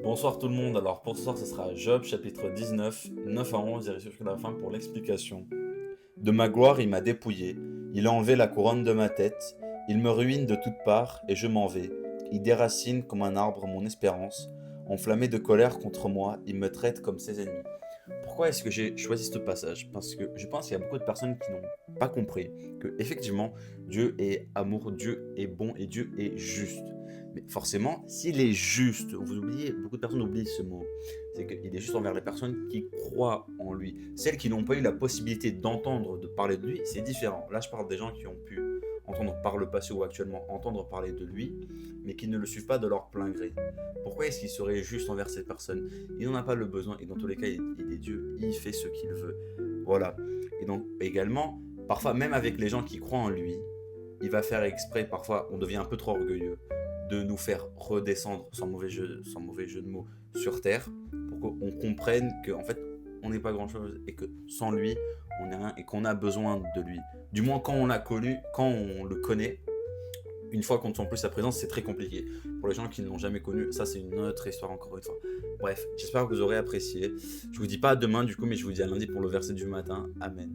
Bonsoir tout le monde, alors pour ce soir ce sera Job chapitre 19, 9 à 11, et jusqu'à la fin pour l'explication. De ma gloire il m'a dépouillé, il a enlevé la couronne de ma tête, il me ruine de toutes parts et je m'en vais. Il déracine comme un arbre mon espérance, enflammé de colère contre moi, il me traite comme ses ennemis. Pourquoi est-ce que j'ai choisi ce passage? Parce que je pense qu'il y a beaucoup de personnes qui n'ont pas compris que effectivement Dieu est amour, Dieu est bon et Dieu est juste. Mais forcément, s'il est juste, vous oubliez, beaucoup de personnes oublient ce mot, c'est qu'il est juste envers les personnes qui croient en lui. Celles qui n'ont pas eu la possibilité d'entendre, de parler de lui, c'est différent. Là, je parle des gens qui ont pu entendre par le passé ou actuellement entendre parler de lui, mais qui ne le suivent pas de leur plein gré. Pourquoi est-ce qu'il serait juste envers ces personnes? Il n'en a pas le besoin et dans tous les cas, il est Dieu, il fait ce qu'il veut. Voilà. Et donc également, parfois même avec les gens qui croient en lui, il va faire exprès, parfois on devient un peu trop orgueilleux, de nous faire redescendre, sans mauvais jeu de mots, sur terre, pour qu'on comprenne qu'en fait, on n'est pas grand-chose et que sans lui, on n'est rien et qu'on a besoin de lui. Du moins quand on l'a connu, quand on le connaît, une fois qu'on ne sent plus sa présence, c'est très compliqué. Pour les gens qui ne l'ont jamais connu, ça c'est une autre histoire encore une fois. Bref, j'espère que vous aurez apprécié. Je vous dis pas à demain du coup, mais je vous dis à lundi pour le verset du matin. Amen.